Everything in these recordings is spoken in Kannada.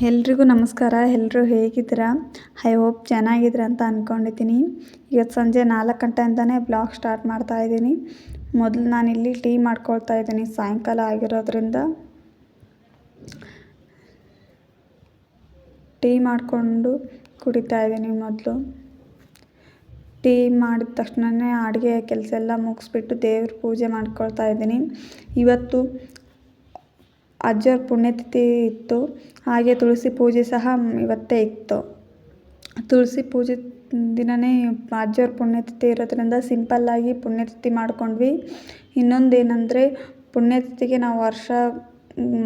ಎಲ್ರಿಗೂ ನಮಸ್ಕಾರ. ಎಲ್ಲರೂ ಹೇಗಿದ್ದೀರಾ? ಐ ಹೋಪ್ ಚೆನ್ನಾಗಿದ್ದೀರಾ ಅಂತ ಅಂದ್ಕೊಂಡಿದ್ದೀನಿ. ಇವತ್ತು ಸಂಜೆ 4 ಗಂಟೆಯಿಂದನೇ ಬ್ಲಾಗ್ ಸ್ಟಾರ್ಟ್ ಮಾಡ್ತಾ ಇದ್ದೀನಿ. ಮೊದಲು ನಾನಿಲ್ಲಿ ಟೀ ಮಾಡ್ಕೊಳ್ತಾ ಇದ್ದೀನಿ. ಸಾಯಂಕಾಲ ಆಗಿರೋದ್ರಿಂದ ಟೀ ಮಾಡಿಕೊಂಡು ಕುಡಿತಾ ಇದ್ದೀನಿ. ಮೊದಲು ಟೀ ಮಾಡಿದ ತಕ್ಷಣವೇ ಅಡುಗೆ ಕೆಲಸ ಎಲ್ಲ ಮುಗಿಸ್ಬಿಟ್ಟು ದೇವ್ರ ಪೂಜೆ ಮಾಡ್ಕೊಳ್ತಾ ಇದ್ದೀನಿ. ಇವತ್ತು ಅಜ್ಜವ್ರ ಪುಣ್ಯತಿಥಿ ಇತ್ತು, ಹಾಗೆ ತುಳಸಿ ಪೂಜೆ ಸಹ ಇವತ್ತೇ ಇತ್ತು. ತುಳಸಿ ಪೂಜೆ ದಿನವೇ ಅಜ್ಜವ್ರ ಪುಣ್ಯತಿಥಿ ಇರೋದ್ರಿಂದ ಸಿಂಪಲ್ಲಾಗಿ ಪುಣ್ಯತಿಥಿ ಮಾಡ್ಕೊಂಡ್ವಿ. ಇನ್ನೊಂದೇನೆಂದರೆ, ಪುಣ್ಯತಿಥಿಗೆ ನಾವು ವರ್ಷ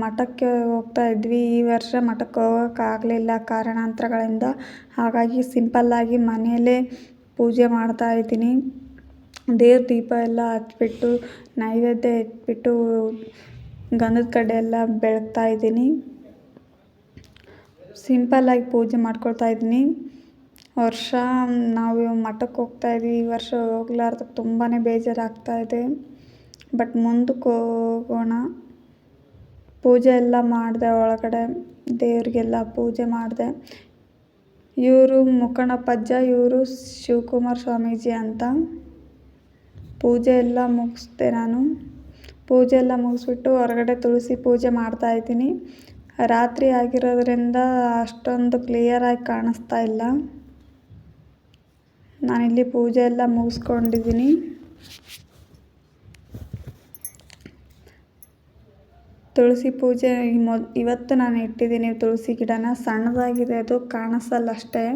ಮಠಕ್ಕೆ ಹೋಗ್ತಾ ಇದ್ವಿ. ಈ ವರ್ಷ ಮಠಕ್ಕೆ ಹೋಗೋಕ್ಕಾಗಲಿಲ್ಲ ಕಾರಣಾಂತರಗಳಿಂದ. ಹಾಗಾಗಿ ಸಿಂಪಲ್ಲಾಗಿ ಮನೆಯಲ್ಲೇ ಪೂಜೆ ಮಾಡ್ತಾ ಇದ್ದೀನಿ. ದೇವ್ರ ದೀಪ ಎಲ್ಲ ಹಚ್ಬಿಟ್ಟು ನೈವೇದ್ಯ ಇಟ್ಬಿಟ್ಟು ಗಂಧದ ಕಡ್ಡಿ ಎಲ್ಲ ಬೆಳಗ್ತಾ ಇದ್ದೀನಿ. ಸಿಂಪಲ್ಲಾಗಿ ಪೂಜೆ ಮಾಡ್ಕೊಳ್ತಾ ಇದ್ದೀನಿ. ವರ್ಷ ನಾವು ಮಠಕ್ಕೆ ಹೋಗ್ತಾ ಇದ್ವಿ, ಈ ವರ್ಷ ಹೋಗ್ಲಾರ್ದಕ್ಕೆ ತುಂಬಾ ಬೇಜಾರಾಗ್ತಾ ಇದೆ. ಬಟ್ ಮುಂದಕ್ಕೆ ಹೋಗೋಣ. ಪೂಜೆ ಎಲ್ಲ ಮಾಡಿದೆ, ಒಳಗಡೆ ದೇವರಿಗೆಲ್ಲ ಪೂಜೆ ಮಾಡಿದೆ. ಇವರು ಮುಖಂಡಪ್ಪಜ್ಜ, ಇವರು ಶಿವಕುಮಾರ ಸ್ವಾಮೀಜಿ ಅಂತ. ಪೂಜೆ ಎಲ್ಲ ಮುಗಿಸ್ದೆ ನಾನು. ಪೂಜೆ ಎಲ್ಲ ಮುಗಿಸ್ಬಿಟ್ಟು ಹೊರಗಡೆ ತುಳಸಿ ಪೂಜೆ ಮಾಡ್ತಾ ಇದ್ದೀನಿ. ರಾತ್ರಿ ಆಗಿರೋದ್ರಿಂದ ಅಷ್ಟೊಂದು ಕ್ಲಿಯರಾಗಿ ಕಾಣಿಸ್ತಾ ಇಲ್ಲ. ನಾನಿಲ್ಲಿ ಪೂಜೆ ಎಲ್ಲ ಮುಗಿಸ್ಕೊಂಡಿದ್ದೀನಿ. ತುಳಸಿ ಪೂಜೆ ಇವತ್ತು ನಾನು ಇಟ್ಟಿದ್ದೀನಿ. ತುಳಸಿ ಗಿಡನ ಸಣ್ಣದಾಗಿದೆ, ಅದು ಕಾಣಿಸಲ್ಲ ಅಷ್ಟೇ.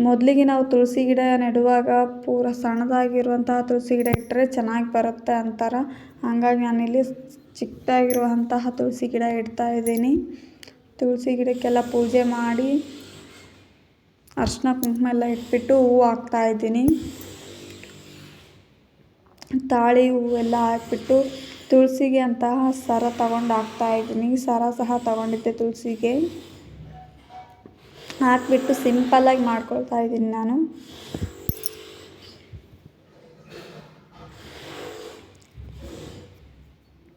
ಮೊದಲಿಗೆ ನಾವು ತುಳಸಿ ಗಿಡ ನೆಡುವಾಗ ಪೂರ ಸಣ್ಣದಾಗಿರುವಂತಹ ತುಳಸಿ ಗಿಡ ಇಟ್ಟರೆ ಚೆನ್ನಾಗಿ ಬರುತ್ತೆ ಅಂತಾರೆ. ಹಾಗಾಗಿ ನಾನಿಲ್ಲಿ ಚಿಕ್ಕದಾಗಿರುವಂತಹ ತುಳಸಿ ಗಿಡ ಇಡ್ತಾ ಇದ್ದೀನಿ. ತುಳಸಿ ಗಿಡಕ್ಕೆಲ್ಲ ಪೂಜೆ ಮಾಡಿ ಅರಿಶಿನ ಕುಂಕುಮ ಎಲ್ಲ ಇಟ್ಬಿಟ್ಟು ಹೂವು ಹಾಕ್ತಾ ಇದ್ದೀನಿ. ತಾಳಿ ಹೂವೆಲ್ಲ ಹಾಕ್ಬಿಟ್ಟು ತುಳಸಿಗೆ ಅಂತಹ ಸರ ತಗೊಂಡು ಹಾಕ್ತಾ ಇದ್ದೀನಿ. ಸರ ಸಹ ತಗೊಂಡಿದ್ದೆ ತುಳಸಿಗೆ ಹಾಕ್ಬಿಟ್ಟು ಸಿಂಪಲ್ಲಾಗಿ ಮಾಡ್ಕೊಳ್ತಾ ಇದ್ದೀನಿ ನಾನು.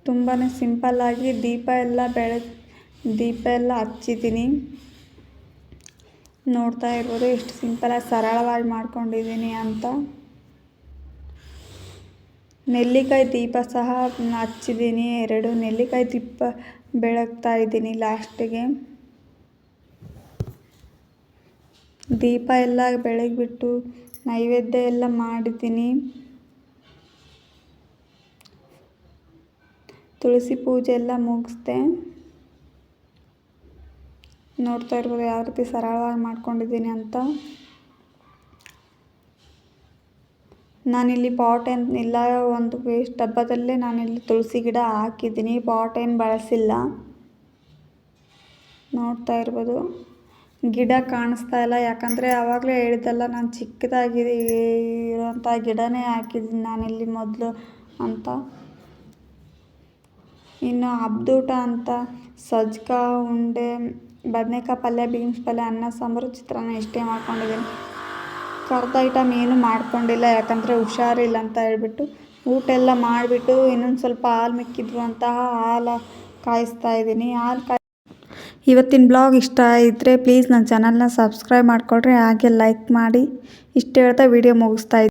ತುಂಬಾ ಸಿಂಪಲ್ಲಾಗಿ ದೀಪ ಎಲ್ಲ ಹಚ್ಚಿದ್ದೀನಿ. ನೋಡ್ತಾ ಇರ್ಬೋದು ಎಷ್ಟು ಸಿಂಪಲ್ಲಾಗಿ ಸರಳವಾಗಿ ಮಾಡ್ಕೊಂಡಿದ್ದೀನಿ ಅಂತ. ನೆಲ್ಲಿಕಾಯಿ ದೀಪ ಸಹ ಹಚ್ಚಿದ್ದೀನಿ. 2 ನೆಲ್ಲಿಕಾಯಿ ದೀಪ ಬೆಳಗ್ತಾ ಇದ್ದೀನಿ ಲಾಸ್ಟಿಗೆ. ದೀಪ ಎಲ್ಲ ಬೆಳಗ್ಬಿಟ್ಟು ನೈವೇದ್ಯ ಎಲ್ಲ ಮಾಡಿದ್ದೀನಿ. ತುಳಸಿ ಪೂಜೆ ಎಲ್ಲ ಮುಗಿಸ್ದೆ. ನೋಡ್ತಾ ಇರ್ಬೋದು ಯಾವ ರೀತಿ ಸರಳವಾಗಿ ಮಾಡ್ಕೊಂಡಿದ್ದೀನಿ ಅಂತ. ನಾನಿಲ್ಲಿ ಪಾಟ್ ಏನಿಲ್ಲ, ಒಂದು ವೇಸ್ಟ್ ಡಬ್ಬದಲ್ಲೇ ನಾನಿಲ್ಲಿ ತುಳಸಿ ಗಿಡ ಹಾಕಿದ್ದೀನಿ. ಪಾಟ್ ಏನು ಬಳಸಿಲ್ಲ. ನೋಡ್ತಾ ಇರ್ಬೋದು ಗಿಡ ಕಾಣಿಸ್ತಾ ಇಲ್ಲ, ಯಾಕಂದರೆ ಆವಾಗಲೇ ಹೇಳಿದ್ದಲ್ಲ, ನಾನು ಚಿಕ್ಕದಾಗಿ ಇರೋಂಥ ಗಿಡನೇ ಹಾಕಿದ್ದೀನಿ ನಾನಿಲ್ಲಿ ಮೊದಲು ಅಂತ. ಇನ್ನು ಹಬ್ಬದೂಟ ಅಂತ ಸಜ್ಕ ಉಂಡೆ, ಬದನೇಕಾಯಿ ಪಲ್ಯ, ಬೀನ್ಸ್ ಪಲ್ಯ, ಅನ್ನ ಸಾಂಬಾರು, ಚಿತ್ರಾನ್ನ ಇಷ್ಟೇ ಮಾಡ್ಕೊಂಡಿದ್ದೀನಿ. ಕರ್ದ ಐಟಮ್ ಏನೂ ಮಾಡ್ಕೊಂಡಿಲ್ಲ, ಯಾಕಂದರೆ ಹುಷಾರಿಲ್ಲ ಅಂತ ಹೇಳ್ಬಿಟ್ಟು. ಊಟ ಎಲ್ಲ ಮಾಡಿಬಿಟ್ಟು ಇನ್ನೊಂದು ಸ್ವಲ್ಪ ಹಾಲು ಮಿಕ್ಕಿದ್ರು ಅಂತಹ ಹಾಲು ಕಾಯಿಸ್ತಾ ಇದ್ದೀನಿ. ಇವತ್ತಿನ ಬ್ಲಾಗ್ ಇಷ್ಟ ಇದ್ದರೆ ಪ್ಲೀಸ್ ನನ್ನ ಚಾನಲ್ನ ಸಬ್ಸ್ಕ್ರೈಬ್ ಮಾಡಿಕೊಳ್ರಿ, ಹಾಗೆ ಲೈಕ್ ಮಾಡಿ. ಇಷ್ಟು ಹೇಳ್ತಾ ವಿಡಿಯೋ ಮುಗಿಸ್ತಾ ಇದ್ದೀನಿ.